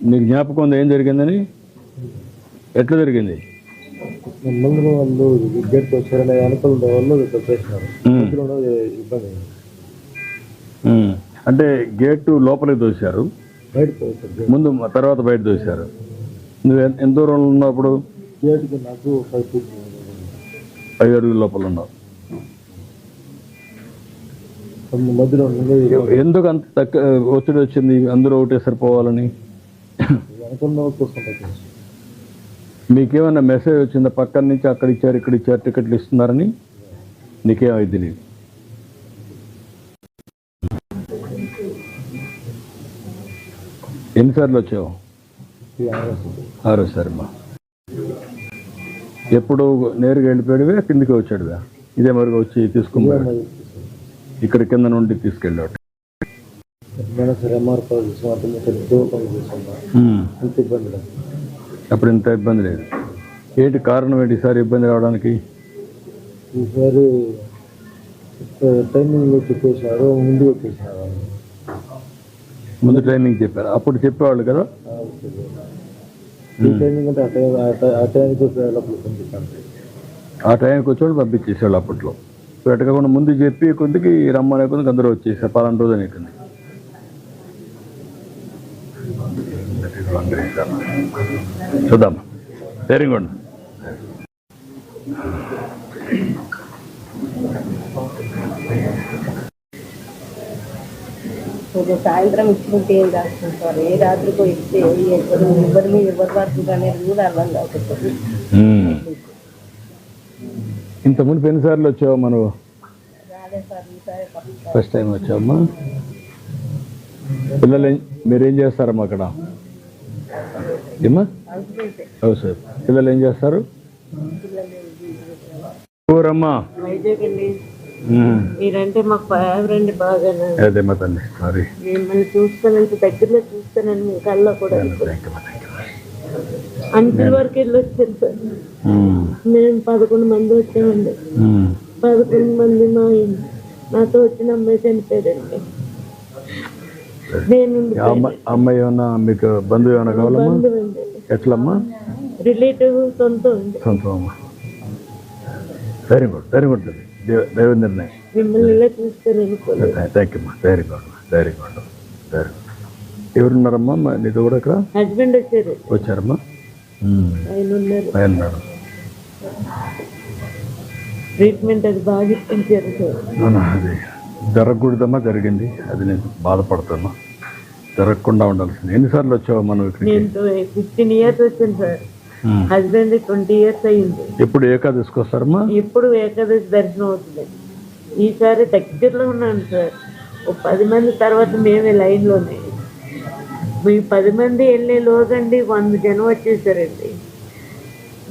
నీకు జ్ఞాపకం ఉంది ఏం జరిగిందని? ఎట్లా జరిగింది? ముందు వాళ్ళు గేట్ వచ్చారనే అనుకూల వాళ్ళు చేసినారు. ఇబ్బంది అంటే గేటు లోపలికి దోశారు, ముందు తర్వాత బయట దోశారు. నువ్వు ఎంత దూరంలో ఉన్నప్పుడు? గేట్కి నాకు 5 అడుగుల లోపల ఉన్నావు. మధ్యలో ఎందుకు అంత తక్కువ ఒత్తిడి వచ్చింది? అందరూ ఒకటే సరిపోవాలని. మీకేమన్నా మెసేజ్ వచ్చిందా పక్కన నుంచి? అక్కడ ఇచ్చారు, ఇక్కడ ఇచ్చారు, టికెట్లు ఇస్తున్నారని? నీకేమైంది? నీకు ఎన్నిసార్లు వచ్చావు? 6సారి. మా ఎప్పుడు నేరుగా వెళ్ళిపోయాడువే, కిందికి వచ్చాడువే? ఇదే మరుగు వచ్చి తీసుకున్నాడు, ఇక్కడ కింద నుండి తీసుకెళ్ళాడు. అప్పుడు ఇంత ఇబ్బంది లేదు. ఏంటి కారణం? ఏంటి ఈసారి ఇబ్బంది రావడానికి? ఈసారి టైమింగ్ చెప్పేసారు, ముందు వచ్చేసారు. ముందు ట్రైనింగ్ చెప్పారు, అప్పుడు చెప్పేవాళ్ళు కదా. ఆ టైంకి వచ్చేవాళ్ళు పంపించేసేవాళ్ళు అప్పట్లో. పెట్టకుండా ముందు చెప్పి కొద్దికి రమ్మనే కొద్దికి అందరూ వచ్చేసారు. 12 రోజులు అయిపోయింది. చూద్దాం. Very good. సాయంత్రం ఇచ్చినట్టు ఏం రాసుకుంటారు, ఏ రాత్రికో ఇస్తే ఎవరి మీద ఎవరు పడుతుంది అనేది కూడా అర్థం కాకపోతే. ఇంత ముందు ఎన్నిసార్లు వచ్చావు మనం? ఫస్ట్ టైం వచ్చావమ్మా. పిల్లలు మీరేం చేస్తారమ్మా అక్కడ? ఏమ్మా? అవు సార్. పిల్లలు ఏం చేస్తారు? ఊరమ్మా? మీరంటే మాకు ఫేవరెట్ బాగా. అదే మా తల్లి, సారీ. మిమ్మల్ని చూస్తానంటే దగ్గరలో చూస్తానని మీ కళ్ళలో కూడా అంచుల వరకు వెళ్ళి వచ్చాను సార్. మేము 11 మంది వచ్చామండి. 11 మంది నాతో వచ్చిన అమ్మాయి చనిపోయారండి. నేను అమ్మాయి ఏమన్నా మీకు బంధువు ఏమైనా కావాలమ్మా? ఎట్లమ్మా? రిలేటివ్, సొంతం అండి. సొంతం అమ్మా. Very good, very good. దైవ నిర్ణయం. మిమ్మల్ని ఇలా చూస్తాను అనుకోలేదు. థ్యాంక్ యూ అమ్మా. Very good, very good, very good. ఎవరున్నారమ్మా నీతో కూడా ఇక్కడ? హస్బెండ్ వచ్చారు. వచ్చారమ్మా? ఆయన ఉన్నారు. ఆయన ఉన్నాడు. ట్రీట్మెంట్ అది బాగా ఇప్పించారు సార్. అది జరగకూడదమ్మా, జరిగింది. అది నేను బాధపడుతున్నా. జరగకుండా ఉండాల్సింది. ఎన్నిసార్లు వచ్చావు మనం ఇక్కడ? నేను 15 years వచ్చాను సార్. హస్బెండ్ 20 years అయింది. ఎప్పుడు ఏకాదశికి వస్తారమ్మా? ఎప్పుడు ఏకాదశి దర్శనం అవుతుంది. ఈసారి దగ్గరలో ఉన్నాను సార్. ఓ 10 మంది తర్వాత మేమే లైన్లోనే. మీ 10 మంది వెళ్ళే లోగండి 100 జనం వచ్చేసారండి.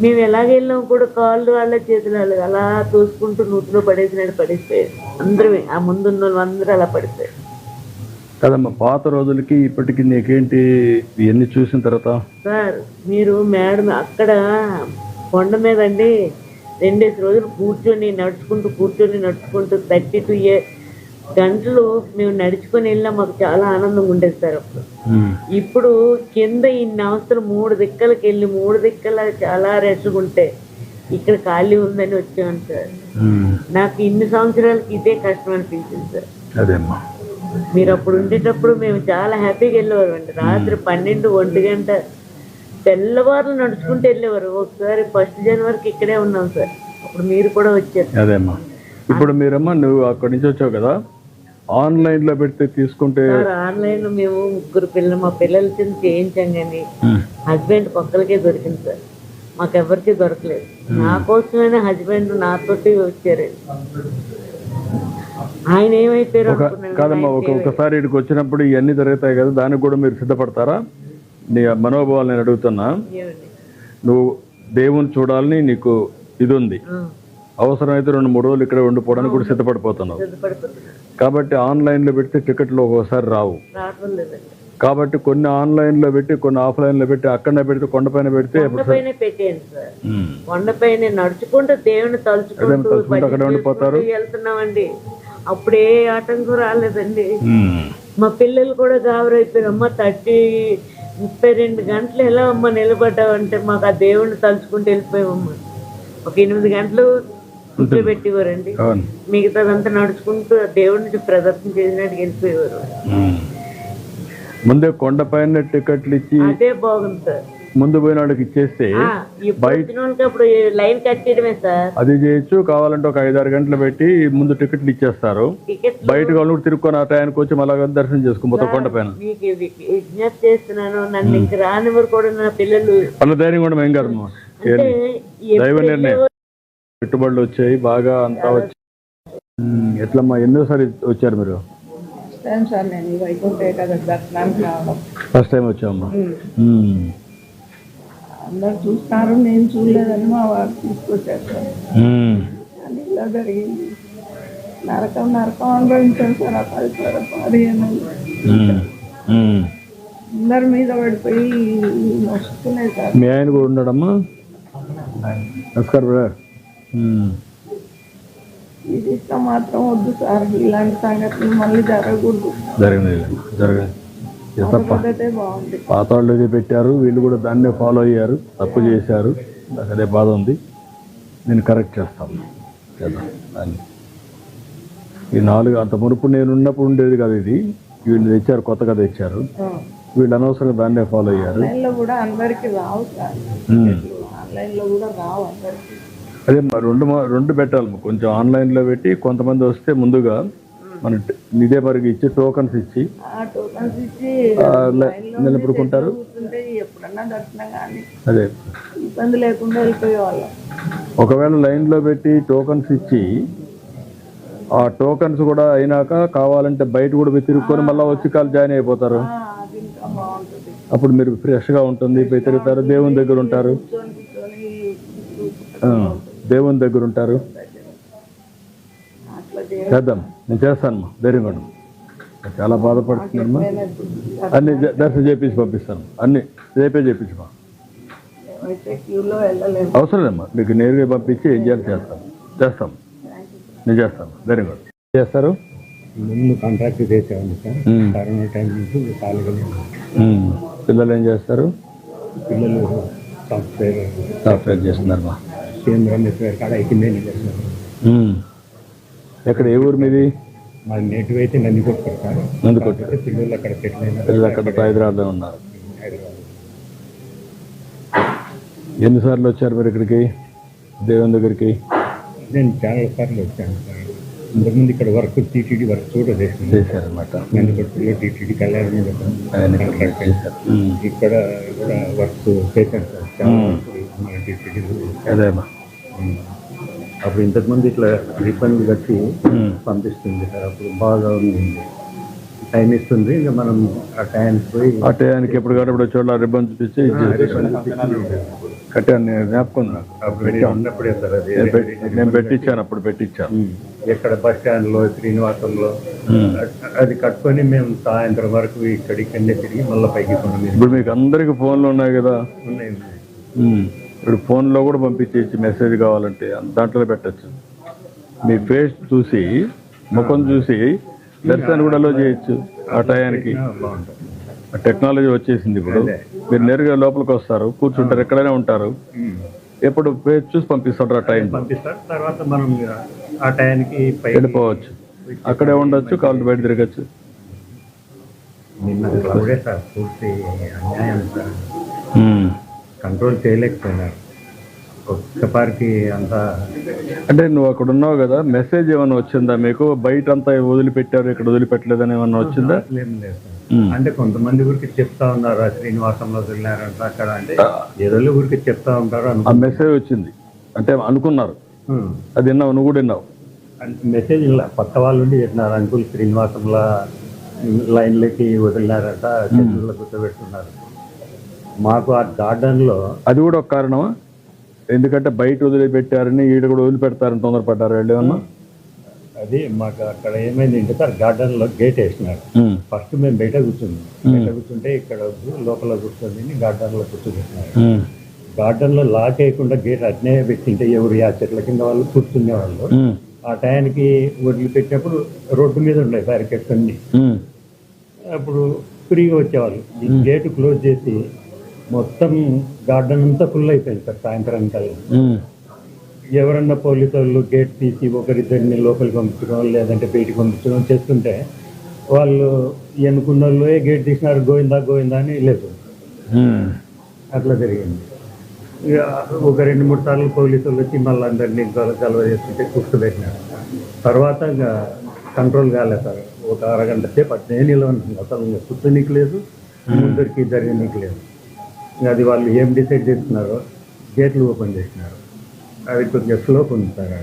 మేము ఎలాగ వెళ్ళినాం కూడా కాళ్ళు వాళ్ళ చేతులు అలా తోసుకుంటూ నూతిలో పడేసినట్టు పడిపోయారు అందరూ. ఆ ముందున్న వాళ్ళు అందరూ అలా పడిపోయారు కదమ్మా. పాత రోజులకి ఇప్పటికి నీకేంటి ఇవన్నీ చూసిన తర్వాత? సార్ మీరు మేడం అక్కడ కొండ మీద అండి 2 రోజులు కూర్చొని నడుచుకుంటూ 32 గంటలు మేము నడుచుకొని వెళ్ళినా మాకు చాలా ఆనందంగా ఉండేది సార్ అప్పుడు. ఇప్పుడు కింద ఇన్ని అవసరం 3 దిక్కలకి వెళ్ళి 3 దిక్కల చాలా రెస్ట్గా ఉంటే ఇక్కడ ఖాళీ ఉందని వచ్చాను సార్. నాకు ఇన్ని సంవత్సరాలకి ఇదే కష్టం అనిపించింది సార్. అదేమ్మా, మీరు అప్పుడు ఉండేటప్పుడు మేము చాలా హ్యాపీగా వెళ్ళేవారు అండి. రాత్రి 12, 1 గంట తెల్లవారులు నడుచుకుంటూ వెళ్ళేవారు. ఒకసారి 1 జనవరికి ఇక్కడే ఉన్నాం సార్. అప్పుడు మీరు కూడా వచ్చారు. అదేమ్మా. ఇప్పుడు మీరమ్మా నువ్వు అక్కడి నుంచి వచ్చావు కదా, ఆన్లైన్లో పెడితే తీసుకుంటే? ఆన్లైన్లో మేము 3 పిల్లలు మా పిల్లల చిన్న చేయించాం కానీ హస్బెండ్ పక్కలకే దొరికింది సార్. మాకెవరికి దొరకలేదు. నా కోసమైనా హస్బెండ్ నాతోటి వచ్చారు. ఆయన ఏమైపోయారు కాదమ్మా. ఒకసారి ఇక్కడికి వచ్చినప్పుడు ఇవన్నీ జరుగుతాయి కదా, దానికి కూడా మీరు సిద్ధపడతారా? నీ మనోభావాలు నేను అడుగుతున్నా. నువ్వు దేవుని చూడాలని నీకు ఇది ఉంది, అవసరమైతే 2-3 రోజులు ఇక్కడ ఉండిపోవడానికి కూడా సిద్ధపడిపోతున్నావు. కాబట్టి ఆన్లైన్లో పెడితే టికెట్లు ఒక్కోసారి రావు. కాబట్టి కొన్ని ఆన్లైన్లో పెట్టి, కొన్ని ఆఫ్లైన్లో పెట్టి, అక్కడనే పెడితే కొండపైన పెడితే పెట్టాను సార్. కొండపైన నడుచుకుంటూ దేవుని తలుచుకుంటూ అక్కడ ఉండిపోతారు. వెళ్తున్నామండి. అప్పుడే ఆటంకం రాలేదండి. మా పిల్లలు కూడా గాబరైపోయారు. అమ్మ 30 32 గంటలు ఎలా అమ్మ నిలబడ్డావంటే మాకు ఆ దేవుడిని తలుచుకుంటూ వెళ్ళిపోయామమ్మా. ఒక 8 గంటలు కూర్చోబెట్టేవారండి, అవును. మిగతాదంతా నడుచుకుంటూ ఆ దేవుడిని ప్రదర్శన చేసినట్టు వెళ్ళిపోయేవారు. ముందే కొండపైన టికెట్లు ఇచ్చి అదే బాగుంది సార్. ముందు పోయిన వాళ్ళకి ఇచ్చేస్తే ఇప్పుడు వచ్చిన వాళ్ళకి అప్పుడు లైన్ కట్టేయడమే సార్. అది చేయొచ్చు. కావాలంటే ఒక 5-6 గంటలు పెట్టి ముందు టికెట్లు ఇచ్చేస్తారు. టికెట్ బయటకు వాళ్ళు తిరుక్కొని ఆ టైంకి వచ్చి మళ్ళా దర్శనం చేసుకుని మొత్తం కొండపైన. మీకు విజ్ఞప్తి చేస్తున్నాను, నన్ను ఇంక రానివారు కూడా నా పిల్లలు అన్న ధైర్యం కూడా ఏం కాదమ్మా. అంటే దైవ నిర్ణయం. పెట్టుబడులు వచ్చాయి బాగా, అంతా వచ్చాయి. ఎట్లమ్మా ఎన్నోసారి వచ్చారు మీరు? సార్ నేను వైకుంఠ ఏకాదశి దర్శనానికి రావడం ఫస్ట్ టైం వచ్చామమ్మా. అందరు చూస్తున్నారు, నేను చూడలేదని మా వారు తీసుకొచ్చారు సార్. అది ఇలా జరిగింది. నరకం అనుభవించాను సార్. ఆ 15 అందరి మీద పడిపోయి వస్తున్నాయి సార్. మీ ఆయన కూడా ఉన్నాడమ్మా? నమస్కారం బ్రదర్. ఇది ఇష్టం మాత్రం వద్దు సార్. ఇలాంటి సంగతులు మళ్ళీ జరగకూడదు. జరగదు తప్ప. బాగుంది. పాత వాళ్ళు ఇది పెట్టారు, వీళ్ళు కూడా దాన్నే ఫాలో అయ్యారు, తప్పు చేశారు. నాకు అదే బాధ ఉంది. నేను కరెక్ట్ చేస్తాను చేద్దాం. ఈ 4 అంత మునుపు నేను ఉన్నప్పుడు ఉండేది కదా ఇది. వీళ్ళు తెచ్చారు, కొత్తగా తెచ్చారు. వీళ్ళు అనవసరంగా దాన్నే ఫాలో అయ్యారు. ఆన్లైన్లో కూడా అందరికి రావు సార్. ఆన్లైన్లో కూడా రావు అందరికి. అదే రెండు పెట్టాలి. కొంచెం ఆన్లైన్లో పెట్టి కొంతమంది వస్తే ముందుగా మన ఇదే మరికి ఇచ్చి టోకన్స్ ఇచ్చి నిలబడుకుంటారు. ఎప్పుడన్నా దర్శనం కానీ అదే ఇబ్బంది లేకుండా వెళ్ళిపోయేవాళ్ళం. ఒకవేళ లైన్లో పెట్టి టోకన్స్ ఇచ్చి ఆ టోకన్స్ కూడా అయినాక కావాలంటే బయట కూడా మీరు తిరుక్కొని మళ్ళీ వచ్చి కాలు జాయిన్ అయిపోతారు. అది ఇంకా బాగుంటుంది. అప్పుడు మీరు ఫ్రెష్గా ఉంటుంది, పోయి తిరుగుతారు, దేవుని దగ్గర ఉంటారు. దేవుని దగ్గర ఉంటారు. చేద్దాం, నేను చేస్తానమ్మా. ధైర్యం కూడా చాలా బాధపడుతున్నామ్మా. అన్ని దర్శనం చేపించి పంపిస్తాను. అన్ని రేపే చేపించమా. అవసరం లేమ్మా. మీకు నేరుగా పంపించి ఏం చేయాలి చేస్తాం. నేను చేస్తాను. ధైర్యం కూడా చేస్తారు. ముందు కాంట్రాక్ట్ చేసేవాడిని సార్. కరోనా టైం నుంచి ఖాళీగా పిల్లలు ఏం చేస్తారు? పిల్లలు సాఫ్ట్వేర్ చేస్తున్నారమ్మా. కేంద్రం కాడ అయిపోయిందే చేస్తున్నారు. ఎక్కడ, ఏ ఊరు మీది? మా నేటివ్ అయితే నందికొట్టు సార్. నందికొట్టు. పిల్లలు అక్కడ సెటిల్ అయినారు. పిల్లలు అక్కడ హైదరాబాద్లో ఉన్నారు. ఎన్నిసార్లు వచ్చారు మీరు ఇక్కడికి, దేవుని దగ్గరికి? నేను చాలా సార్లు వచ్చాను సార్. ఇంతకుముందు ఇక్కడ వర్క్ టీటీడీ వర్క్ కూడా చేశారనమాట. నందికొట్టులో టీటీడీ కళ్యాణం ఇక్కడ కూడా వర్క్ చేశాను సార్. చాలా మన టీటీడీ. అదేమ్మా. అప్పుడు ఇంతకుముందు ఇట్లా రిఫండ్ కట్టి పంపిస్తుంది సార్. అప్పుడు బాగా ఉంది, టైం ఇస్తుంది. ఇంకా మనం ఆ టైంకి పోయి ఆ టైంకి ఎప్పుడు కాబట్టి చోట్ల రిబ్బన్ చూపించి కట్టాను. జ్ఞాపకం నాకు. అప్పుడు ఉన్నప్పుడే సార్ అది నేను పెట్టించాను. అప్పుడు పెట్టించాను. ఎక్కడ బస్ స్టాండ్లో, శ్రీనివాసంలో అది కట్టుకొని మేము సాయంత్రం వరకు ఇక్కడికన్నే తిరిగి మళ్ళీ పైకి కొన్నాం. ఇప్పుడు మీకు అందరికి ఫోన్లు ఉన్నాయి కదా. ఉన్నాయి. ఇప్పుడు ఫోన్లో కూడా పంపించేసి మెసేజ్ కావాలంటే దాంట్లో పెట్టచ్చు. మీ ఫేస్ చూసి, ముఖం చూసి దర్శనాన్ని కూడా అలో చేయొచ్చు. ఆ టయానికి టెక్నాలజీ వచ్చేసింది. ఇప్పుడు మీరు నేరుగా లోపలికి వస్తారు, కూర్చుంటారు, ఎక్కడైనా ఉంటారు. ఎప్పుడు ఫేస్ చూసి పంపిస్తారు. ఆ టైం పంపిస్తారు. తర్వాత మనం ఆ టయానికి వెళ్ళిపోవచ్చు. అక్కడే ఉండొచ్చు, కాళ్ళు బయట తిరగచ్చు. నిన్న క్లౌడే సార్. పూర్తి అన్యాయం సార్. కంట్రోల్ చేయలేకపోయినారు. ఒక్కసారికి అంతా. అంటే నువ్వు అక్కడ ఉన్నావు కదా, మెసేజ్ ఏమైనా వచ్చిందా మీకు? బయట అంతా వదిలిపెట్టారు, ఇక్కడ వదిలిపెట్టలేదని ఏమన్నా వచ్చిందా? ఏం లేదు సార్. అంటే కొంతమంది ఊరికి చెప్తా ఉన్నారు, శ్రీనివాసంలో వదిలినారంట అక్కడ. అంటే ఏదో ఊరికి చెప్తా ఉంటారు. ఆ మెసేజ్ వచ్చింది అంటే అనుకున్నారు. అది విన్నావు, నువ్వు కూడా విన్నావు. మెసేజ్ కొత్త వాళ్ళు ఉండి చెప్పినారు, అంకుల్ శ్రీనివాసంలో లైన్లకి వదిలినారంట, చెట్లలో కూర్చోబెట్టుకున్నారు. మాకు ఆ గార్డెన్లో అది కూడా ఒక కారణమా? ఎందుకంటే బయట వదిలిపెట్టారని ఈడ కూడా వదిలిపెడతారని తొందరపడ్డారు వాళ్ళు ఏమన్నా? అది మాకు అక్కడ ఏమైంది సార్, గార్డెన్లో గేట్ వేసినారు. ఫస్ట్ మేము బయట కూర్చుంటే ఇక్కడ లోపల కూర్చొని గార్డెన్లో కూర్చోబెట్టినారు. గార్డెన్లో లాక్ వేయకుండా గేట్ అట్నే పెట్టింటే ఎవరు ఆ చెట్ల కింద వాళ్ళు కూర్చునే వాళ్ళు. ఆ టైంకి వదిలిపెట్టినప్పుడు రోడ్డు మీద ఉన్నాయి బ్యారికేడ్స్ అన్ని. అప్పుడు విరివిగా వచ్చేవాళ్ళు. ఈ గేట్ క్లోజ్ చేసి మొత్తం గార్డెన్ అంతా ఫుల్ అయిపోయింది సార్ సాయంత్రం కల్లా. ఎవరన్నా పోలీసు వాళ్ళు గేట్ తీసి ఒకరిద్దరిని లోపలికి పంపించడం లేదంటే బయటికి పంపించడం చేస్తుంటే వాళ్ళు ఎన్నుకున్న వాళ్ళు గేట్ తీసినారు గోవిందా అని లేదు. అట్లా జరిగింది. ఇక ఒక 2-3 సార్లు పోలీసు వాళ్ళు వచ్చి మళ్ళీ అందరినీ గలవ చేస్తుంటే కూర్చోబెట్టినారు. తర్వాత ఇంకా కంట్రోల్ కాలేదు సార్. ఒక అరగంట సేపు అట్నే నిలవను, అసలు కూర్చోనీకి లేదు, ముందరికి జరగనీకి లేదు. ఇంకా అది వాళ్ళు ఏం డిసైడ్ చేస్తున్నారో గేట్లు ఓపెన్ చేసినారు. అది కొంచెం స్లోప్ ఉంది సార్.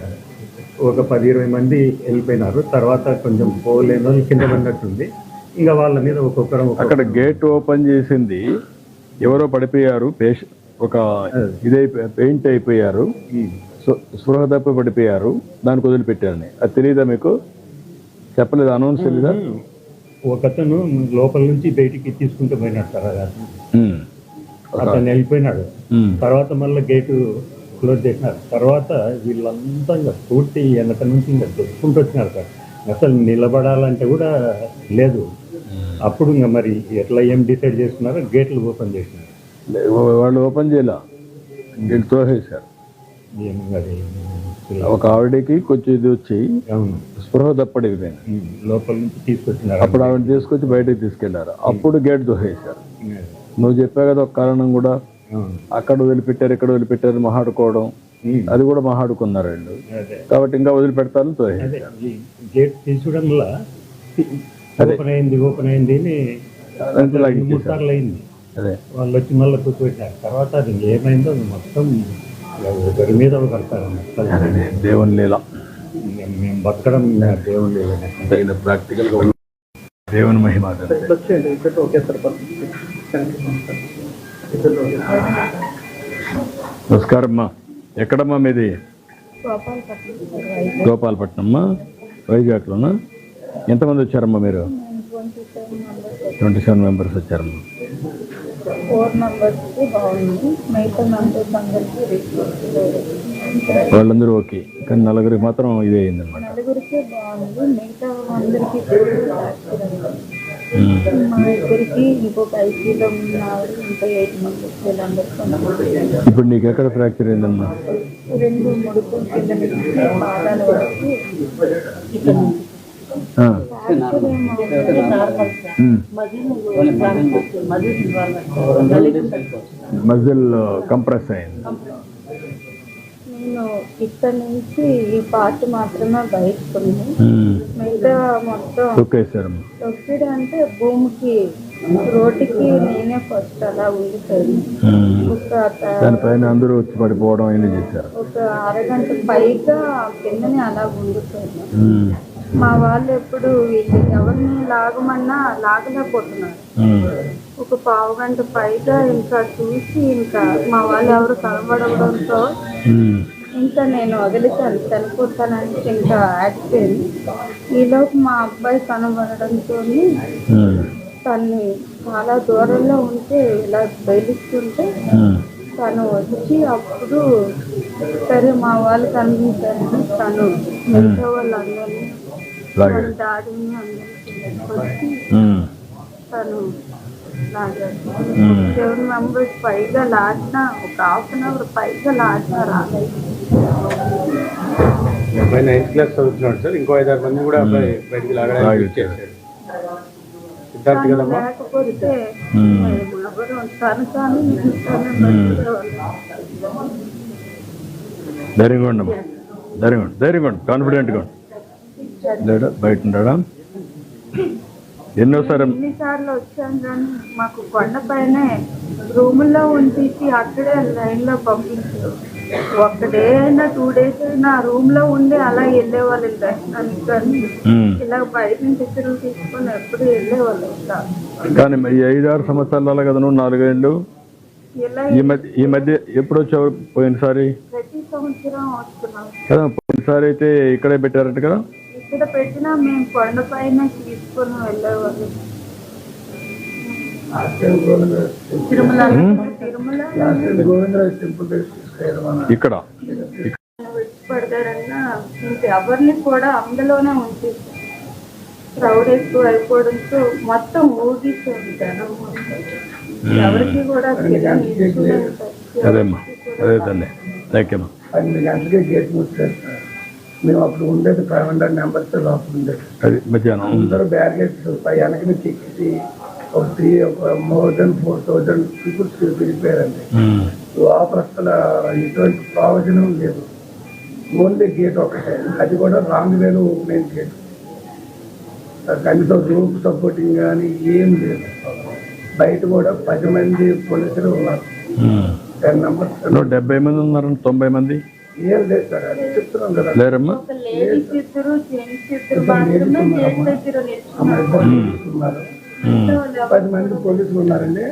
ఒక 10-20 మంది వెళ్ళిపోయినారు. తర్వాత కొంచెం పోలేని వాళ్ళు కింద పడినట్టుంది. ఇంకా వాళ్ళ మీద ఒక్కొక్కరు అక్కడ గేట్ ఓపెన్ చేసింది ఎవరో పడిపోయారు, ఒక పెయింట్ అయిపోయారు, స్పృహ తప్పి పడిపోయారు, దానికి వదిలిపెట్టారని. అది తెలియదా మీకు? చెప్పలేదు, అనౌన్స్ తెలీదా? ఒకతను లోపల నుంచి బయటికి తీసుకుంటూ పోయినాడు సార్. అతను వెళ్ళిపోయినాడు. తర్వాత మళ్ళీ గేటు క్లోజ్ చేసినారు. తర్వాత వీళ్ళంతా ఇంకా పూర్తి వెనక నుంచి ఇంకా దొరుకుంటూ వచ్చినారు సార్. అసలు నిలబడాలంటే కూడా లేదు. అప్పుడు ఇంకా మరి ఎట్లా ఏం డిసైడ్ చేస్తున్నారో గేట్లు ఓపెన్ చేసినారు. వాళ్ళు ఓపెన్ చేయలే, గేట్ తోసేశారు. ఒక ఆవిడకి కొంచెం ఇది వచ్చి స్పృహ తప్పడిపోయింది, లోపల నుంచి తీసుకొచ్చినారు. అప్పుడు ఆవిడ తీసుకొచ్చి బయటకు తీసుకెళ్లారు. అప్పుడు గేట్ దోసేశారు. నువ్వు చెప్పావు కదా ఒక కారణం కూడా, అక్కడ వదిలిపెట్టారు ఇక్కడ వదిలిపెట్టారు మహాడుకోవడం, అది కూడా మహాడుకున్నారు వీళ్ళు. కాబట్టి ఇంకా వదిలిపెడతాను తోసేశారు. గేట్ తీసుకోవడం వల్ల ఓపెన్ అయింది అని 3 సార్లు అయింది. అదే వాళ్ళు వచ్చి మళ్ళీ కూర్చోబెట్టారు. తర్వాత అది ఏమైందో మొత్తం ఒకరి మీద కడతారు. దేవుని లీల, మేము బతకడం దేవుని లీల. ప్రాక్టికల్ గా దేవుని మహిమ. నమస్కారం అమ్మా. ఎక్కడమ్మా మీది? గోపాలపట్నమ్మా, వైజాగ్లోనా? ఎంతమంది వచ్చారమ్మా మీరు? 27 మెంబర్స్ వచ్చారమ్మా. 4 మెంబర్స్కి బాగుంది, మిగతా మెంబర్స్ అందరికీ వాళ్ళందరూ ఓకే, కానీ 4 మాత్రం ఇదే అయిందన్నమాట. 4 బాగుంది, మిగతా అందరికీ మా ఇద్దరికి ఇంకొక ఐసీలో ఉన్నారు, ఇంకా 8 మెంబర్స్ వీళ్ళందరికీ. ఇప్పుడు నీకు ఎక్కడ ఫ్రాక్చర్ అయిందమ్మా? 2 ముడుకుల కింద నుంచి పాదాల వరకు మజిల్ కంప్రెస్ అయింది. నేను ఇక్కడ నుంచి ఈ పార్ట్ మాత్రమే బయటకున్నాను, మిగతా మొత్తం తొక్కిడు అంటే భూమికి రోడ్డుకి నేనే ఫస్ట్ అలా ఉండిపోయింది. దానిపైన అందరూ వచ్చి పడిపోవడం అయినా చేశారు. ఒక అరగంట పైగా కిందనే అలా ఉండిపోయింది. మా వాళ్ళు ఎప్పుడు వీళ్ళు ఎవరిని లాగమన్నా లాగలేకపోతున్నారు. ఒక 1/2 గంట పైగా ఇంకా చూసి ఇంకా మా వాళ్ళు ఎవరు కనబడడంతో ఇంకా నేను వదిలితాను, చనిపోతానంటే ఇంకా ఆగిపోయింది. ఈలోపు మా అబ్బాయి కనబడడంతో తన్ని చాలా దూరంలో ఉంటే ఇలా బయలుస్తుంటే తను వచ్చి అప్పుడు సరే మా వాళ్ళు కనిపించారు. తను మిగతా వాళ్ళు అందరినీ డాడీని అందరికీ తను లాగారు. 7 మెంబర్స్ పైగా లాడినా, ఒక 1/2 అవర్ పైగా లాడినా రాలేదు. అబ్బాయి 9th క్లాస్ చదువుతున్నాడు సార్. ఇంకో 5-6 మంది కూడా అబ్బాయి బయటికి లాగడానికి చేశాడు. లేకపోతే ఎవరు తను కానీ ధైర్యంగా ఉండమ్మా, ధైర్యంగా ఉండు, కాన్ఫిడెంట్గా ఉండు. బయట ఉండడా? ఎన్నిసార్లు వచ్చాను కానీ మాకు కొండపైనే రూముల్లో ఉంచేసి అక్కడే లైన్లో పంపించారు. ఒక డే అయినా 2 days అయినా రూమ్ లో ఉండి అలా వెళ్ళేవాళ్ళు దర్శనానికి. కానీ ఇలా బయట నుంచి టికెట్లు తీసుకొని ఎప్పుడు వెళ్ళేవాళ్ళు. కానీ ఈ 5-6 సంవత్సరాల కదా, నువ్వు 4 ఏళ్ళు ఈ మధ్య ఎప్పుడు వచ్చావు? పోయినసారి ప్రతి సంవత్సరం వస్తున్నాం కదా. పోయినసారి అయితే ఇక్కడే పెట్టారంట కదా. ఇక్కడ పెట్టినా మేము కొండపైన తీసుకొని వెళ్ళేవాళ్ళు. తిరుమల ఇక్కడ పడతారన్నా ఎవరిని కూడా అందులోనే ఉంచేసి క్రౌడ్ ఎక్కువ అయిపోవడంతో మొత్తం ఊగిస్తుంది జనం మొత్తం. ఎవరికి కూడా అదేమ్మా, అదే తల్లి. థ్యాంక్ యూ అమ్మా. 8 గంటలకే గేట్ మూసారు సార్. మేము అప్పుడు ఉండేది 500 మెంబర్స్ లోపల ఉండేది. అది మధ్యాహ్నం అందరూ బ్యారిగేట్స్ వెనకని చెక్కి ఒక మోర్ దెన్ 4000 పీపుల్స్ వెళ్ళిపోయారండి. లోపల అసలు ఎటువంటి ప్రయోజనం లేదు. ఓన్లీ గేట్ ఒకటే, అది కూడా రాంగ్ వేలో ఓపెన్ గేట్. కనీసం రూప్ సపోర్టింగ్ కానీ ఏం లేదు. బయట కూడా 10 మంది పోలీసులు ఉన్నారు. 10 మెంబర్స్ 70 మంది ఉన్నారండి, 90 మంది ఏం లేదు సార్. అది చెప్తున్నాం కదా. లేరమ్మా? ఒక లేడీస్ ఇద్దరు జెంట్స్ ఇద్దరు మాత్రమే గేట్ దగ్గర ఉన్నారు. 10 మంది పోలీసులు ఉన్నారండి.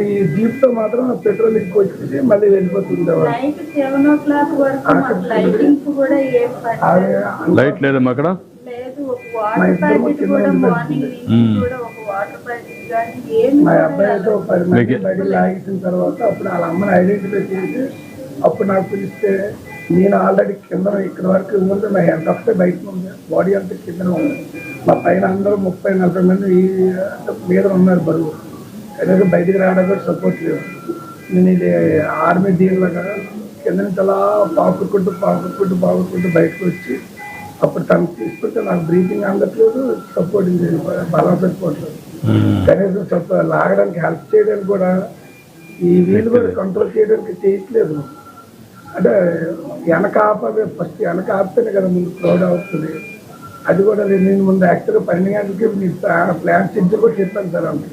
ఈ జీప్ తో మాత్రం పెట్రోల్ ఎక్కువ వచ్చేసి మళ్ళీ వెళ్ళిపోతుండేవారు. నైట్ 7 o'clock వరకు మాకు లైటింగ్స్ కూడా ఏం పడలేదు. లైట్ లేదమ్మా అక్కడ? లేదు. ఒక వాటర్ ప్యాకెట్ కూడా మార్నింగ్ నుంచి కూడా ఒక వాటర్ ప్యాకెట్ కానీ ఏమి మా అబ్బాయితో 10 మంది బయట లాగేసిన తర్వాత అప్పుడు వాళ్ళ అమ్మని ఐడెంటిఫై చేసి అప్పుడు నాకు పిలిస్తే నేను ఆల్రెడీ కింద ఇక్కడ వరకు ఉంది. నా హెడ్ ఒకటే బయట ఉంది, బాడీ అంతా కింద ఉంది. మా పైన అందరూ 30-40 మంది ఈ మీద ఉన్నారు బరువు. కనుక బయటికి రావడానికి కూడా సపోర్ట్ లేదు. నేను ఇది ఆర్మీ దీనిలాగా కింద నుంచి అలా పాకుకుంటూ బయటకు వచ్చి అప్పుడు తను తీసుకుంటే నాకు బ్రీతింగ్ అందట్లేదు, సపోర్టింగ్ బలం సరిపోవట్లేదు. కనీసం లాగడానికి హెల్ప్ చేయడానికి కూడా ఈ వీళ్ళు కూడా కంట్రోల్ చేయడానికి చేయట్లేదు. అంటే వెనక ఆపే, ఫస్ట్ వెనక ఆపితేనే కదా ముందు క్రౌడ్ అవుతుంది. అది కూడా నేను ముందు యాక్చువల్గా 12 గంటలకి ప్లాన్ షెడ్యూల్ కూడా చెప్పాను సార్. అంటే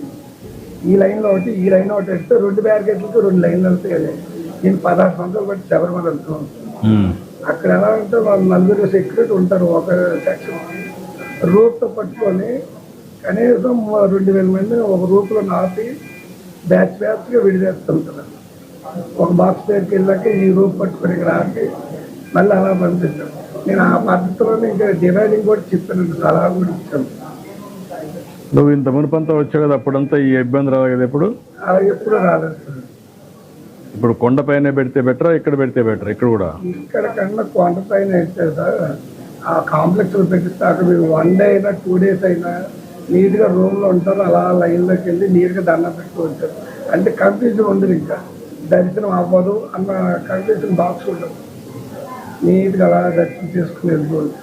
ఈ లైన్లో ఒకటి, ఈ లైన్ ఒకటి వెళ్తే 2 బ్యారికేడ్లకు 2 లైన్లు వెళ్తాయి కదా. నేను 16 సంవత్సరాలు బట్టి శబరిమల వెళ్తున్నాను. అక్కడ ఎలా అంటే వాళ్ళు 4 సెక్యూరిటీ ఉంటారు ఒక సెక్షన్. రూప్తో పట్టుకొని కనీసం 2000 మందిని ఒక రూప్లో ఆపి బ్యాచ్గా విడిదేస్తుంటారు. ఒక బాక్స్ దగ్గరికి వెళ్ళాక ఈ రూప్ పట్టుకొని ఇక్కడ ఆపి మళ్ళీ అలా పంపిస్తాను. నేను ఆ పద్ధతిలోనే ఇంకా డివైడింగ్ కూడా చెప్పాను, సలహా కూడా ఇచ్చాను. నువ్వు ఇంత మునుపంతా వచ్చావు కదా, అప్పుడంతా ఈ ఇబ్బంది రాదు కదా? ఇప్పుడు అలా ఎప్పుడు రాలేదు సార్. ఇప్పుడు కొండపైన పెడితే బెటరా, ఇక్కడ పెడితే బెటరా? ఇక్కడ కూడా ఇక్కడ కన్నా కొండ పైన అయితే సార్ ఆ కాంప్లెక్స్ లో పెట్టిస్తే అక్కడ మీరు 1 day అయినా 2 days అయినా నీట్గా రూమ్లో ఉంటారు. అలా లైన్లోకి వెళ్ళి నీట్గా దండం పెట్టుకుంటారు. అంటే కన్ఫ్యూజన్ ఉండదు, ఇంకా దర్శనం అవ్వదు అన్న కన్ఫ్యూజన్ బాక్స్ ఉండదు. నీట్గా అలా దర్శనం చేసుకుని వెళ్ళిపోవచ్చు.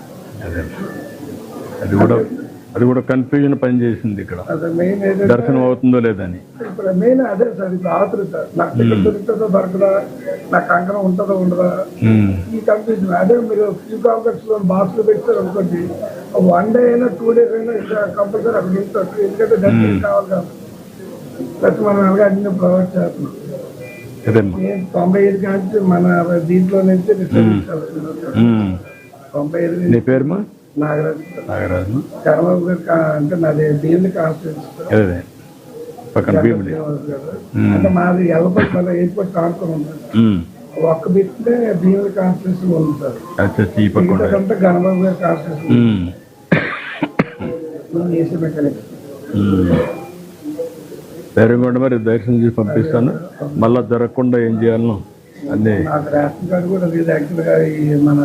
అది కూడా కన్ఫ్యూజన్ పనిచేసింది ఇక్కడ. అదే మెయిన్ ఏదైతే దర్శనం అవుతుందో లేదని ఇప్పుడు మెయిన్ అదే సార్. ఇప్పుడు ఆతృత నాకు టికెట్ దొరుకుతుందో దొరకదా, నాకు కంకణం ఉంటుందో ఉండదా, ఈ కన్ఫ్యూజన్. అదే మీరు ఫ్యూ కాంప్లెక్స్ లో బాక్స్ లో పెట్టారు అనుకోండి, 1 day అయినా 2 days అయినా ఇంకా కంపల్సరీ అక్కడ ఉంటారు. ఎందుకంటే దర్శనం కావాలి కాబట్టి. ప్రతి మనం అలాగే అన్ని ప్రొవైడ్ చేస్తున్నాం. నేను 95 కానీ మన దీంట్లో నుంచి రిసర్వ్ 95. నీ పేరుమా? నాగరాజు. చంద్రబాబు గారు అంటే నాది దేవుని కాన్స్టిట్యూన్సీ పక్కన భీముడి. అంటే మాది ఎల్లపల్లి మన ఎయిర్పోర్ట్ కానుకొని ఉంటుంది. ఒక్క బిట్టే దేవుని కాన్స్టిట్యూన్సీ ఉంది సార్. అంటే గణబాబు గారి కాన్స్టిట్యూన్సీ ఏసీ మెకానిక్స్. ధైర్యంగా మరి దర్శనం చేసి పంపిస్తాను. మళ్ళా జరగకుండా ఏం చేయాలను అన్నీ. నాకు రేషన్ కార్డు కూడా లేదు యాక్చువల్గా. ఈ మన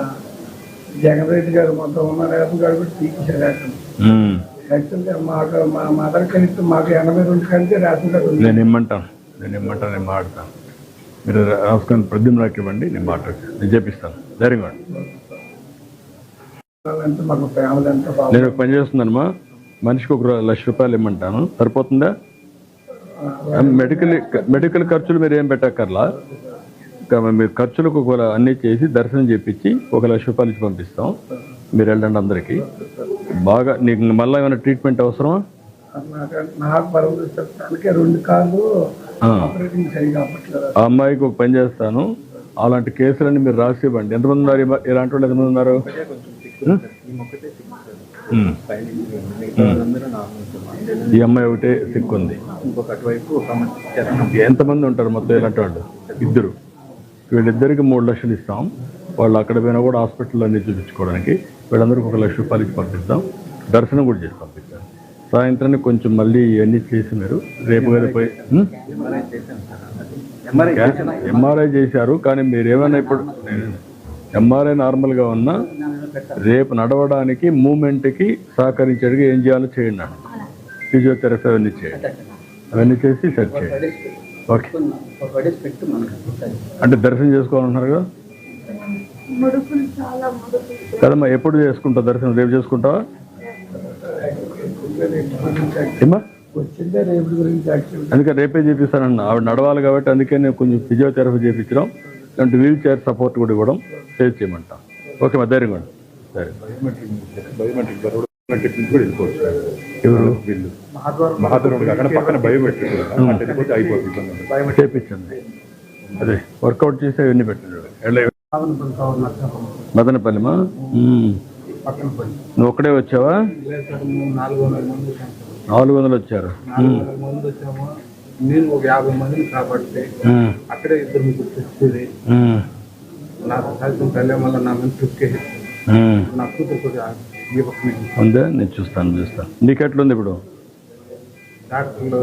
జగన్ రెడ్డి గారు మొత్తం ఉన్న రేషన్ కార్డు కూడా తీర్చారు. యాక్చువల్గా మాకు మా మదర్ కలిసి మాకు 82 కలిసి రేషన్ కార్డు ఉంది. నేను మాట్లాడతాను. మీరు రాసుకొని ప్రద్యుమ్నాకి ఇవ్వండి, నేను మాట్లాడతాను, నేను చేపిస్తాను. ధైర్యంగా అంటే మాకు ఫ్యామిలీ అంతా బాగా. నేను ఒక పని చేస్తున్నానమ్మా, మనిషికి 1 లక్ష రూపాయలు ఇమ్మంటాను, సరిపోతుందా? మెడికల్ ఖర్చులు మీరు ఏం పెట్టక్కర్లా. మీరు ఖర్చులకు అన్నీ చేసి దర్శనం చేపించి 1 లక్ష రూపాయలు ఇచ్చి పంపిస్తాం. మీరు వెళ్ళండి అందరికీ. బాగా నీకు మళ్ళీ ఏమైనా ట్రీట్మెంట్ అవసరమా? నాకు పరమకే 2 కార్లు ఆపరేటింగ్ సరిగా అవ్వట్లేదు. ఆ అమ్మాయికి ఒక పని చేస్తాను, అలాంటి కేసులన్నీ మీరు రాసి ఇవ్వండి. ఎంతమంది ఉన్నారు ఇలాంటి వాళ్ళు? ఎంతమంది ఉన్నారు? ఈ అమ్మాయి ఒకటే సిక్ ఉంది. ఎంతమంది ఉంటారు మొత్తం ఇలాంటి వాళ్ళు? 2. వీళ్ళిద్దరికి 3 లక్షలు ఇస్తాం. వాళ్ళు అక్కడ పోయినా కూడా హాస్పిటల్లో అన్నీ చూపించుకోవడానికి. వీళ్ళందరికీ 1 లక్ష రూపాయలు ఇచ్చి పంపిస్తాం. దర్శనం కూడా చేసి పంపిస్తాం. సాయంత్రానికి కొంచెం మళ్ళీ ఇవన్నీ చేసి మీరు రేపు కదా పోయి ఎంఆర్ఐ చేశారు. కానీ మీరు ఏమైనా ఇప్పుడు ఎంఆర్ఐ నార్మల్గా ఉన్నా రేపు నడవడానికి మూమెంట్కి సహకరించేట్టుగా ఏం చేయాలో చేయండి అన్న. ఫిజియోథెరపీ అవన్నీ చేయండి, అవన్నీ చేసి సెట్ చేయండి. ఓకే, అంటే దర్శనం చేసుకోవాలంటున్నారు కదా ముడుకులు చాలా ముడుకులు. కదమ్మా, ఎప్పుడు చేసుకుంటావు దర్శనం? రేపు చేసుకుంటావా ఏమ్మా? వచ్చిందే రేపు గురించి యాక్చువల్ అందుకే రేపే చేపిస్తానన్న. ఆవిడ నడవాలి కాబట్టి అందుకే నేను కొంచెం ఫిజియోథెరపీ చేయించడం, అంటే వీల్ చైర్ సపోర్ట్ కూడా ఇవ్వడం చేయమంటా. ఓకే మా, ధైర్యంగా ఉండి. సరే, బయోమెట్రిక్ కూడా వెళ్ళిపోవచ్చు సార్. ఎవరు వీళ్ళు మహాదూరం కాకుండా పక్కన బయోమెట్రిక్ వెళ్ళిపోతే అయిపోతుంది. చేయించండి. అదే వర్కౌట్ చేసి అవన్నీ పెట్టండి. మదనపల్లిమా, నువ్వు ఒక్కడే వచ్చావా? 400 వచ్చారు. మంది వచ్చాము. నేను ఒక 50 మందిని కాపాడితే అక్కడే 2-3 తెచ్చేది. నాకు కలిసి తల్లి మళ్ళీ నా మంది ట్రిప్కి నా కూతురు కూడా ఈ పక్కనే ఉందా? నేను చూస్తాను. నీకెట్లుంది ఇప్పుడు? డాక్టర్లు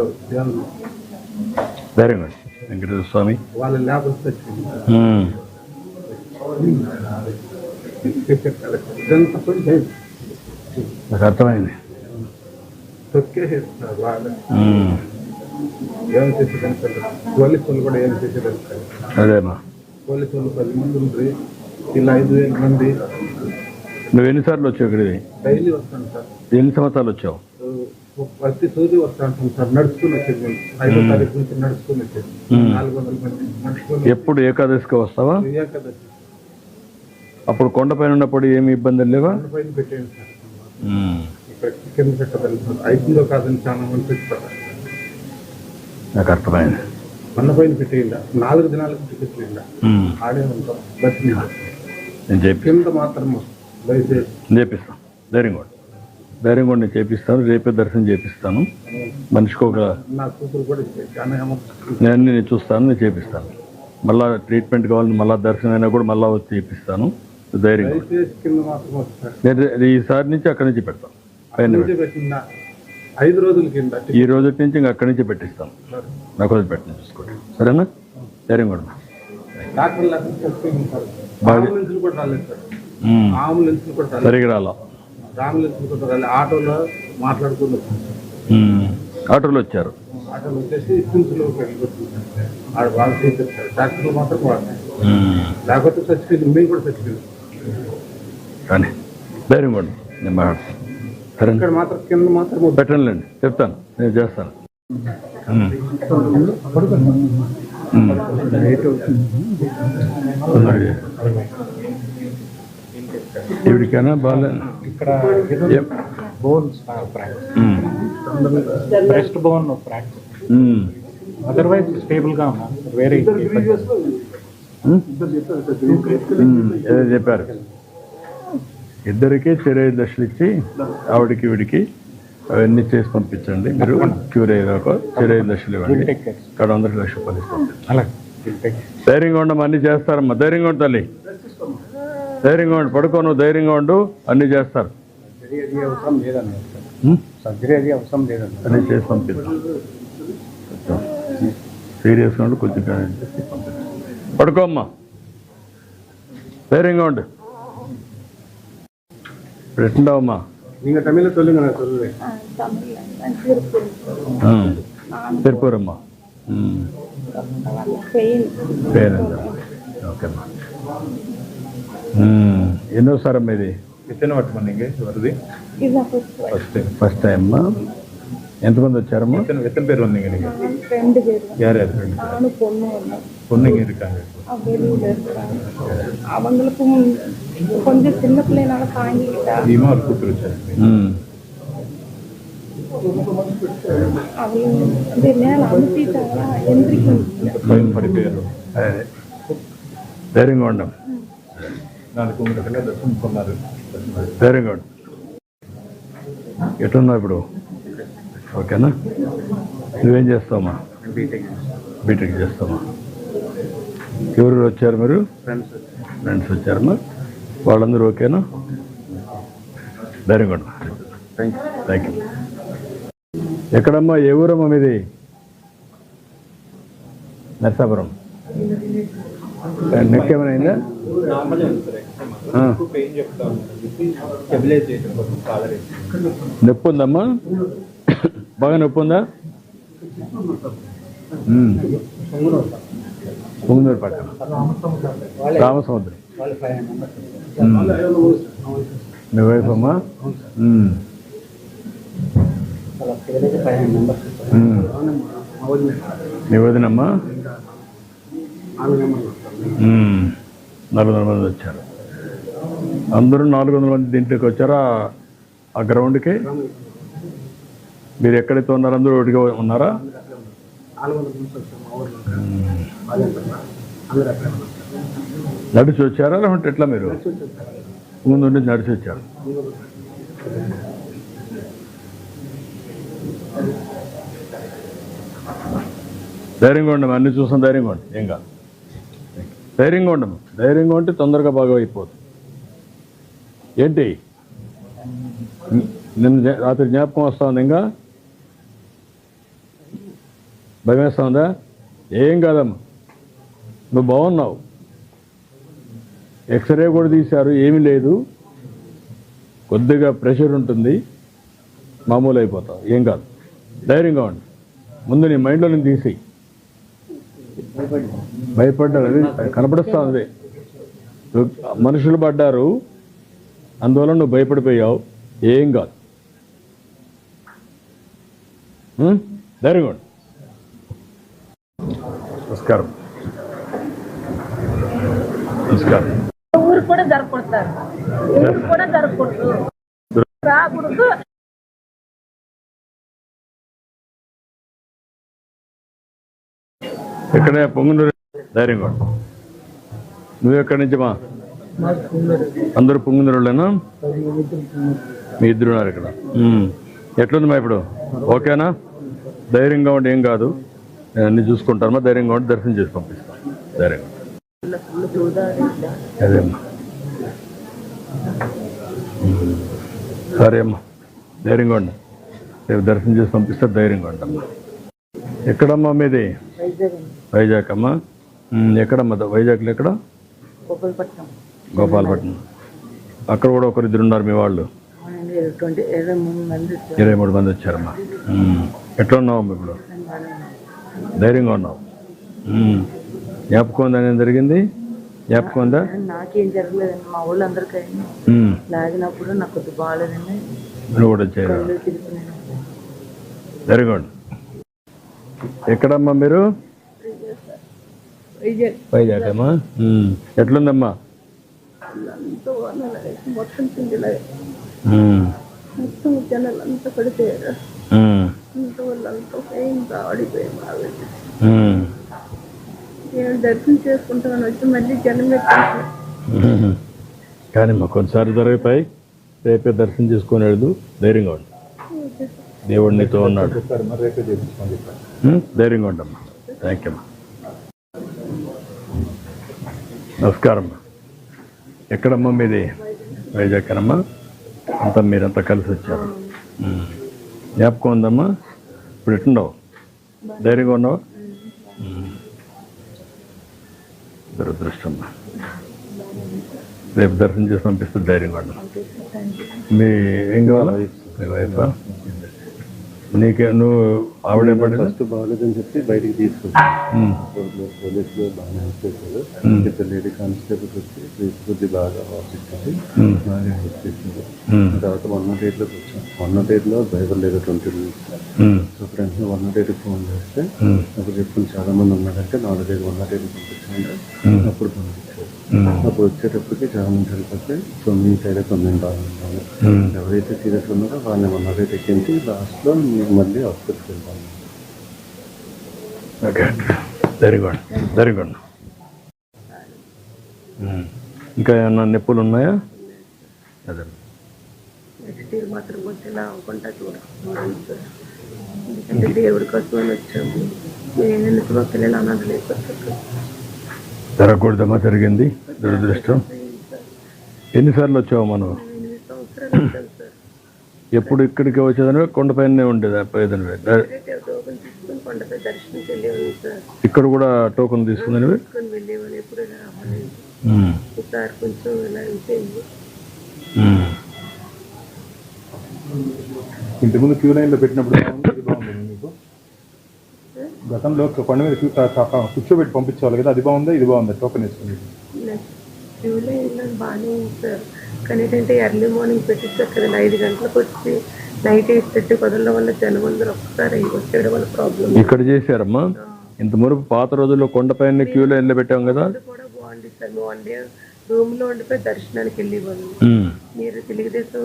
ధైర్యంగా వెంకటేశ్వర స్వామి వాళ్ళ ల్యాబ్స్ తెచ్చింది. ఇదంతా కొంచెం నాకు అర్థమైంది. తొక్కేసేస్తున్నారు వాళ్ళు. ఏం చేసేదానికి పోలీసులు కూడా ఏం చేసేదానికి. అదేమా, పోలీసులు 10 మంది ఉంటుంది, ఇలా 5,000 మంది. నువ్వు ఎన్నిసార్లు వచ్చావు ఇక్కడికి? డైలీ వస్తాను సార్. ఎన్ని సంవత్సరాలు వచ్చావు? ప్రతి సూది వస్తాను సార్. నడుచుకుని వచ్చేది మేము 5వ తారీఖు నుంచి నడుచుకుని వచ్చేది. 400 మంది నడుచుకుని. ఎప్పుడు ఏకాదశికి వస్తావా? ఏకాదశి అప్పుడు కొండపైన ఉన్నప్పుడు ఏమి ఇబ్బందులు లేవా? పైన పెట్టేయండి సార్. ఇక్కడ కింద పెట్టగలి అయితుందో కాదని చాలా మంది పెట్టుకుంటారు. నాకు అర్థమైంది. మన పైన పెట్టేయండి. 4 దినాలకు టికెట్లు ఇలా ఆడే ఉంటాం. దర్శనం నేను కింద మాత్రం దయచేసి చేపిస్తాను. ధైర్యం కూడా నేను చేపిస్తాను. రేపే దర్శనం చేపిస్తాను. మనిషికి ఒక నా కూతురు కూడా చాలా నేను చూస్తాను, నేను చేపిస్తాను. మళ్ళా ట్రీట్మెంట్ కావాలని మళ్ళీ దర్శనం అయినా కూడా మళ్ళీ వచ్చి చేపిస్తాను. ధైర్యంగా దయచేసి కింద మాత్రం వస్తారు. నేను ఈసారి నుంచి అక్కడి నుంచి పెడతాను. పైన పెట్టిన 5 రోజుల కింద ఈ రోజు నుంచి ఇంకా అక్కడి నుంచి పెట్టిస్తాను. నాకు రోజు పెట్టిన చూసుకోండి, సరేనా? ధైర్యం కూడా డాక్టర్లు అంబులెన్స్లు కూడా రాలేదు సార్. అంబులెన్స్లు కూడా రాలేదు. సరిగా రాలా. అంబులెన్స్లు కూడా రాలేదు. ఆటోలో మాట్లాడుకుని వచ్చాను. ఆటోలో వచ్చారు. ఆటోలు వచ్చేసి స్కూల్స్లో వెళ్ళిపోతుంది. వాళ్ళు చేసేస్తారు. డాక్టర్లు మాత్రం వాడతారు. లేకపోతే చచ్చిపోయింది. మేము కూడా చచ్చిపోయింది. కానీ ధైర్యం కూడా నేను మాట్లాడతాను. సరే, ఇక్కడ మాత్రం కింద మాత్రం పెట్టండి, చెప్తాను, నేను చేస్తాను. ఇవిడికైనా బాగా ఇక్కడ bones breast bone fracture, otherwise stable గా ఉన్నా. వేరే ఏదో చెప్పారు. ఇద్దరికి చెరై దశలు ఇచ్చి ఆవిడికి వీడికి అవన్నీ చేసి పంపించండి. మీరు క్యూర్ అయ్యాక చెరై దశలు ఇవ్వండి. ఇక్కడ 100 లక్షల రూపాయలు ఇస్తాం. అలా ధైర్యంగా ఉండమా, అన్నీ చేస్తారమ్మా. ధైర్యంగా ఉండు తల్లి, ధైర్యంగా ఉండు. పడుకోను, ధైర్యంగా ఉండు, అన్నీ చేస్తారు. అవసరం లేదన్నారు. సర్జరీ అది అవసరం లేదన్నారు. అన్నీ చేసి పంపిస్తాం. సీరియస్గా ఉండి కొంచెం పడుకోమ్మా, ధైర్యంగా ఉండు. ఇప్పుడు ఎట్లుండవమ్మా? நீங்க தமிழ்ல சொல்லுங்க, நான் சொல்லுவேன். తిరుపూరమ్మా. పేరండి. ఓకేమ్మా. ఎన్నోసారమ్మా ఇది? ఎత్తన పట్టమని వరది ఫస్ట్ టైం అమ్మా. ఎంతమంది వచ్చారమ్మా? எத்தனை பேர் வந்தீங்க நீங்க? 2 பேர். யார் யார்? 2 நானும் பொண்ணும் வந்தோம். பொண்ணுங்க இருக்காங்க. வெளியில இருக்காங்க. அவங்களுக்கும் கொஞ்சம் சின்ன பிள்ளைனால தாங்கிக்கிட்டா நீமா ஒரு கூப்பிட்டு வச்சாரு. அவங்க வந்து மேல அமுத்திட்டாங்களா எந்திரிக்கணும். పడిపోయారు. ధైర్యంగా ఉండం. నాకు உங்களுக்கு దర్శనం కొన్నారు. ధైర్యంగా ఉండు. ఎట్లున్నావు ఇప్పుడు? ఓకేనా? నువ్వేం చేస్తావమ్మా? బీటెక్ చేస్తావా? ఎవరు వచ్చారు మీరు? ఫ్రెండ్స్ వచ్చారమ్మా. వాళ్ళందరూ ఓకేనా? ధైర్యంగా ఉండు. Thank you. ఎక్కడమ్మా? ఏ ఊరమ్మా మీది? నరసాపురం. నెక్ ఏమైనా అయిందా? నొప్పి ఉందమ్మా? బాగా నొప్పి ఉందా? పొంగునూరు పక్కన రామసముద్రం. మీ వైఫ్ అమ్మా? నీ వదినమ్మా? 400 మంది వచ్చారు. అందరూ 400 మంది దీంట్లోకి వచ్చారా ఆ గ్రౌండ్కి? మీరు ఎక్కడైతే ఉన్నారో అందరూ ఒకటిగా ఉన్నారా? నడిచి వచ్చారా లేకుంటే ఎట్లా? మీరు ముందు నుండి నడిచి వచ్చారు. ధైర్యంగా ఉండము, అన్ని చూసాం. ధైర్యంగా ఉండి ఏం కాదు. ధైర్యంగా ఉండము. ధైర్యంగా ఉంటే తొందరగా బాగా అయిపోతుంది. ఏంటి నిన్న రాత్రి జ్ఞాపకం వస్తూ ఉంది? ఇంకా భయం వేస్తూ ఉందా? ఏం కాదమ్మా, నువ్వు బాగున్నావు. ఎక్స్రే కూడా తీశారు, ఏమీ లేదు. కొద్దిగా ప్రెషర్ ఉంటుంది, మామూలు అయిపోతావు. ఏం కాదు, ధైర్యంగా ఉండి. ముందు నీ మైండ్లో నేను తీసి భయపడ్డారు, అది కనపడుస్తూ ఉంది. మనుషులు పడ్డారు, అందువల్ల నువ్వు భయపడిపోయావు. ఏం కాదు, ధైర్యంగా ఉండి. నమస్కారం. నమస్కారం. ఊరు కూడా జరగకూడదు, ఊరు కూడా జరగకూడదు, రాకూడదు. ఎక్కడ? పొంగునూరు. ధైర్యంగా ఉండు. నువ్వు ఎక్కడి నుంచి మా? అందరూ పొంగునూరులేనా? మీ ఇద్దరు ఉన్నారు ఇక్కడ. ఎట్లుంది మా ఇప్పుడు? ఓకేనా? ధైర్యంగా ఉండి, ఏం కాదు. నేను అన్ని చూసుకుంటానమ్మా. ధైర్యంగా ఉండి దర్శనం చేసి పంపిస్తాను. ధైర్యంగా అదే అమ్మా. సరే అమ్మా, ధైర్యంగా ఉండి. రేపు దర్శనం చేసి పంపిస్తా. ధైర్యంగా ఉండమ్మా. ఎక్కడమ్మా మీది? వైజాగ్ అమ్మా. ఎక్కడమ్మా? వైజాగ్లో ఎక్కడ? గోపాలపట్నం. అక్కడ కూడా ఒకరిద్దరు ఉన్నారు మీ వాళ్ళు? 23 మంది వచ్చారమ్మా. ఎట్లా ఉన్నావమ్మా ఇప్పుడు? ధైర్యంగా ఉన్నావు. జ్ఞాపకం ఉందా నేను జరిగింది? జ్ఞాపకం ఉందా? నాకేం జరగలేదండి, మా వాళ్ళు అందరికీ లాగినప్పుడు నాకు కొద్దిగా బాగాలేదండి. నువ్వు కూడా వచ్చారు. ధైర్యంగా ఉండు. ఎక్కడమ్మా మీరు? వైజాగ్ అమ్మా. ఎట్లుందమ్మా? మొత్తం జనాలంతా పడిపోయారు, వాళ్ళంతా ఆడిపోయారు. నేను దర్శనం చేసుకుంటామని వచ్చి మళ్ళీ జనం కానీ మా కొన్నిసార్లు జరుగుతాయి. రేపే దర్శనం చేసుకుని వెళ్దు. ధైర్యంగా ఉండు. దేవుడు నీతో ఉన్నాడు. ధైర్యంగా ఉండమ్మా. థ్యాంక్ యూ అమ్మా. నమస్కారం. ఎక్కడమ్మా మీది? వైజాగ్ అమ్మా. అంతా మీరంతా కలిసి వచ్చారు. జ్ఞాపకం ఉందమ్మా? ఇప్పుడు ఎట్లున్నావు? ధైర్యంగా ఉన్నావా? దురదృష్టం. రేపు దర్శనం చేసి పంపిస్తే ధైర్యంగా ఉన్నాం. మీ ఏం కావాలా? మీ వైఫా? నీకే నువ్వు ఆవిడే పడి ఫస్ట్ బాగాలేదని చెప్పి బయటికి తీసుకొచ్చాను. పోలీసులు బాగా హెల్ప్ చేశారు. ఇద్దరు లేడీ కానిస్టేబుల్స్ వచ్చి కొద్ది బాగా ఆఫీస్కి బాగా హెల్ప్ చేశారు. తర్వాత 108లోకి వచ్చాను. 108లో డ్రైవర్ లేదు 20 minutes. సో ఫ్రెండ్స్ 108కి ఫోన్ చేస్తే అప్పుడు చెప్పుకుని చాలా మంది ఉన్నారంటే 4 108కి పంపించాను. అప్పుడు పంపించారు. అప్పుడు వచ్చేటప్పటికి చాలా మంది చనిపోతే. సో మీ సైడ్ కొంచెం బాగుంటాను. ఎవరైతే సీరియస్ ఉన్నారో వాళ్ళని 108 ఎక్కించి లాస్ట్లో మళ్ళీ హాస్పిటల్కి వెళ్తాను. Okay, very good, very good. ఇంకా ఏమన్నా నొప్పులు ఉన్నాయా? అదే నెక్స్ట్ ఇయర్ మాత్రం కొంచెం అనుకుంటా చూడండి. ఎందుకంటే దేవుడి కోసం వచ్చాము. నేను మా పిల్లలు అన్నది లేకపోతే జరగకూడదమ్మా. జరిగింది, దురదృష్టం. ఎన్నిసార్లు వచ్చావు మనం? 8 సంవత్సరాలు వచ్చాను సార్. ఎప్పుడు ఇక్కడికి వచ్చేదానివే? కొండపైనే ఉండేది పోయేదానివే? టోకెన్ తీసుకుని కొండపై దర్శనంకి వెళ్ళేవాళ్ళు సార్. ఇక్కడ కూడా టోకెన్ తీసుకుందానివే? తీసుకొని వెళ్ళేవాళ్ళు. ఎప్పుడు ఈసారి కొంచెం ఇలా అయిపోయింది. ఇంతకుముందు క్యూ లైన్లో పెట్టినప్పుడు బాగుంది మీకు? గతంలో కొండ మీద కూర్చోబెట్టి పంపించేవాళ్ళు కదా, అది బాగుందా ఇది బాగుందా టోకెన్ వేసుకుని? క్యూలో వెళ్ళాను బాగానే ఉంది సార్, కానీ ఏంటంటే ఎర్లీ మార్నింగ్ పెట్టిస్తారు కదా 5 గంటలకు వచ్చి నైట్ 8:30 కుదరడం వల్ల జనం అందరూ ఒక్కసారి వచ్చేయడం వల్ల ప్రాబ్లం. ఇక్కడ చేశారమ్మా ఇంత మునుపు పాత రోజుల్లో కొండపైన క్యూలో వెళ్ళి పెట్టాం కదా. కూడా బాగుంది సార్, వన్ డే రూమ్ లో ఉండిపోయి దర్శనానికి వెళ్ళేవాళ్ళు. మీరు తెలుగుదేశం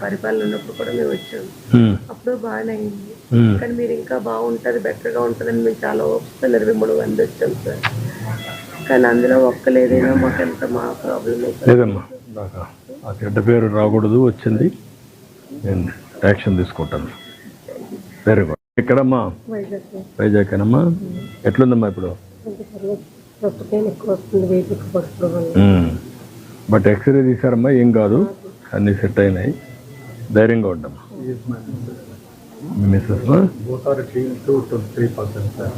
పరిపాలన ఉన్నప్పుడు కూడా మేము వచ్చాము, అప్పుడు బాగానే అయింది. కానీ మీరు ఇంకా బాగుంటది బెటర్ గా ఉంటదని మేము చాలా ఓపిక 23 మంది వచ్చాం సార్. కానీ అందులో ఒక్కలేదైనా మాకు ఎంత మా ప్రాబ్లం లేదమ్మా. ఆ చెడ్డ పేరు రాకూడదు, వచ్చింది, నేను యాక్షన్ తీసుకుంటాను. Very good. ఎక్కడమ్మా? వైజాగ్నమ్మా. ఎట్లుందమ్మా ఇప్పుడు? బట్ ఎక్స్రే తీసారమ్మా, ఏం కాదు, అన్నీ సెట్ అయినాయి, ధైర్యంగా ఉండమ్మా. Misses both are achieving to 23% sir.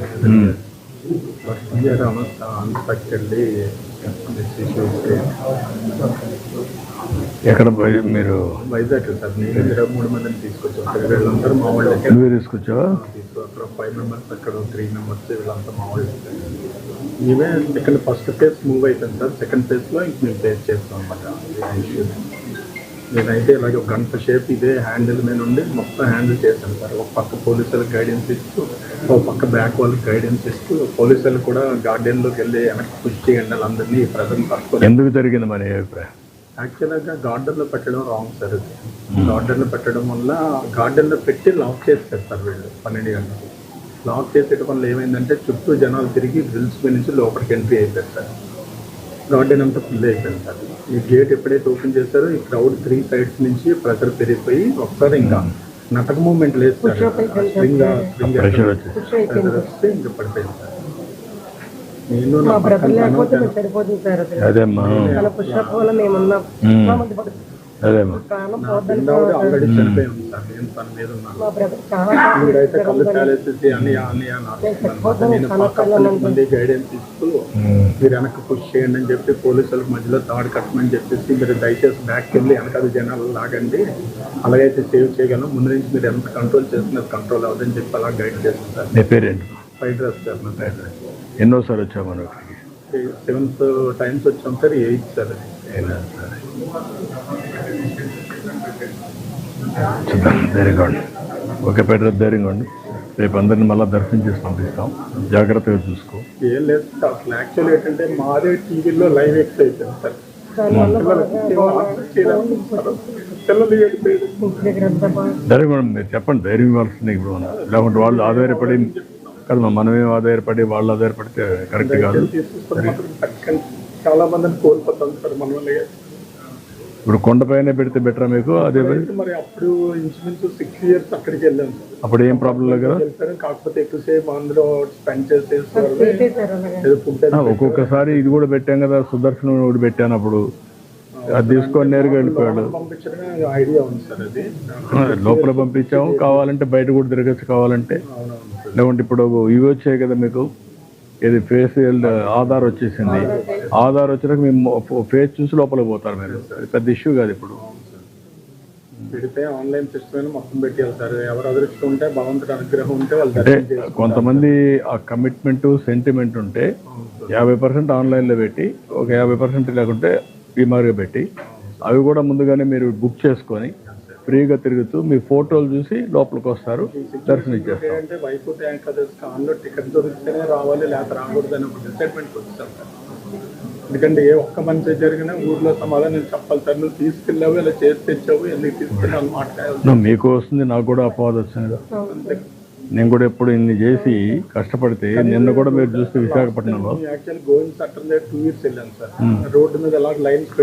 But here almost unexpectedly this issue is ఎక్కడ మీరు? వైజాగ్ సార్. నేను 23 మందిని తీసుకొచ్చాను సార్. వీళ్ళందరూ మా వాళ్ళు. నువ్వే తీసుకొచ్చావా? అక్కడ 5 మెంబర్స్, అక్కడ 3 మెంబర్స్, వీళ్ళంతా మా వాళ్ళు. ఇవే సెకండ్ ఫస్ట్ ఫేజ్ మూవ్ అవుతుంది సార్. సెకండ్ ఫేజ్లో ఇంక మేము ఫేస్ చేస్తాం అన్నమాట. నేనైతే ఇలాగే ఒక గంట సేపు ఇదే హ్యాండిల్ మీద ఉండి మొత్తం హ్యాండిల్ చేశాను సార్. ఒక పక్క పోలీసులకు గైడెన్స్ ఇస్తూ, ఒక పక్క బ్యాక్ వాళ్ళకి గైడెన్స్ ఇస్తూ, పోలీసులు కూడా గార్డెన్లోకి వెళ్ళి వెనక్కి పుష్ చేయండి వాళ్ళందరినీ ప్రజలు పట్టుకొని. ఎందుకు జరిగింది మన అభిప్రాయం? యాక్చువల్గా గార్డెన్లో పెట్టడం రాంగ్ సార్. అది గార్డెన్లో పెట్టడం వల్ల గార్డెన్లో పెట్టి లాక్ చేస్తారు సార్ వీళ్ళు 12 గంటలకు. లాక్ చేసేయడం వల్ల ఏమైందంటే చుట్టూ జనాలు తిరిగి బ్రిల్స్ మీద నుంచి లోపలికి ఎంట్రీ అయిపోయారు సార్. గార్డెన్ అంతా ఫుల్ అయిపోయింది సార్. ఈ గేట్ ఎప్పుడైతే ఓపెన్ చేశారో ఈ క్రౌడ్ 3 sides నుంచి ప్రెషర్ పెరిగిపోయి ఒకసారి ఇంకా నటక మూమెంట్ లేదు సార్. ప్రెషర్ వస్తే ఇంకా పడిపోయింది సార్. నేను అదేమ్మా అదేమ్మా ఆల్రెడీ చనిపోయి ఉంది సార్. నేను తన మీద ఉన్నాను. మీరైతే కళ్ళు చాలేసేసి నేను పక్కన గైడెన్స్ ఇస్తూ మీరు వెనక్కి పుష్ చేయండి అని చెప్పి పోలీసులకు మధ్యలో తాడు కట్టమని చెప్పేసి మీరు దయచేసి బ్యాక్ వెళ్ళి వెనకాల జనాలు లాగండి, అలాగైతే సేవ్ చేయగలం, ముందు నుంచి మీరు ఎంత కంట్రోల్ చేస్తున్నారు కంట్రోల్ అవ్వదని చెప్పి అలా గైడ్ చేస్తాను సార్. నీ పేరేంటి? Fried rice sir. నా ఫ్రైడ్ రైస్. ఎన్నోసారి వచ్చాము మనం ఇక్కడికి? 7th times వచ్చాం సార్. 8th sir. చూద్దాం, ధైర్యంగా ఉండి. ఓకే పెద్ద ధైర్యంగా ఉండి. రేపు అందరిని మళ్ళీ దర్శనం చేసి పంపిస్తాం, జాగ్రత్తగా చూసుకో. ఏం లేదు సార్. అసలు యాక్చువల్ ఏంటంటే మాదే టీవీలో లైవ్ ఎక్స్ అయిపోయింది సార్. ధైర్యంగా ఉండి మీరు చెప్పండి, ధైర్యం ఇవ్వాల్సింది ఇప్పుడు. లేకుంటే వాళ్ళు ఆధారపడి కదా, మనమేం ఆధారపడి వాళ్ళు ఆధారపడితే కరెక్ట్ కాదు. చాలా మందిని కోల్పోతాం సార్ మన వల్ల. ఇప్పుడు కొండపైన పెడితే బెటరా మీకు? అదే మరి అప్పుడు ఇంచుమించు 6 years అక్కడికి వెళ్ళాం సార్. అప్పుడు ఏం ప్రాబ్లం లేదు కదా. కాకపోతే ఎక్కువసేపు అందులో స్పెండ్ చేసేసారు. ఒక్కొక్కసారి ఇది కూడా పెట్టాం కదా, సుదర్శనం కూడా పెట్టాను, అప్పుడు అది తీసుకొని నేరుగా వెళ్ళిపోయాడు. పంపించడమే ఐడియా ఉంది సార్. అది లోపల పంపించాము, కావాలంటే బయట కూడా తిరగచ్చు కావాలంటే. లేకుంటే ఇప్పుడు ఇవి వచ్చాయి కదా మీకు, ఇది ఫేస్ ఆధార్ వచ్చేసింది. ఆధార్ వచ్చినాక మేము ఫేస్ చూసి లోపలికి పోతారు మీరు, పెద్ద ఇష్యూ కాదు ఇప్పుడు. పెడితే ఆన్లైన్ సిస్టమ్ మొత్తం పెట్టేయాలి సార్. ఎవరు అదృష్టం ఉంటే భగవంతుడి అనుగ్రహం ఉంటే వాళ్ళు. అంటే కొంతమంది ఆ కమిట్మెంట్ సెంటిమెంట్ ఉంటే 50% ఆన్లైన్లో పెట్టి, ఒక 50% లేకుంటే బీమార్గా పెట్టి, అవి కూడా ముందుగానే మీరు బుక్ చేసుకొని ఫ్రీగా తిరుగుతూ మీ ఫోటోలు చూసి లోపలికి వస్తారు, దర్శనం ఇచ్చేస్తారు. అంటే వైకుంఠ ఏకాదశి టికెట్ దొరికితేనే రావాలి, లేకపోతే రాకూడదు అని ఒక డిసైడ్మెంట్ వచ్చాం సార్. ఎందుకంటే ఏ ఒక్క మంచి జరిగినా ఊర్లో సమాధానం చెప్పాలి సార్. నువ్వు తీసుకెళ్ళావు, ఇలా చేసి తెచ్చావు, ఎందుకు తీసుకెళ్ళావు మాట్లాడాలి. మీకు వస్తుంది, నాకు కూడా అపవాదం వచ్చింది కదా. నేను కూడా ఎప్పుడు ఇన్ని చేసి కష్టపడితే, నిన్న కూడా మీరు చూస్తే విశాఖపట్నంలో యాక్చువల్ గోవింద్ సట్టం దగ్గర 2 years వెళ్ళాను సార్. రోడ్డు మీద ఎలా లైన్స్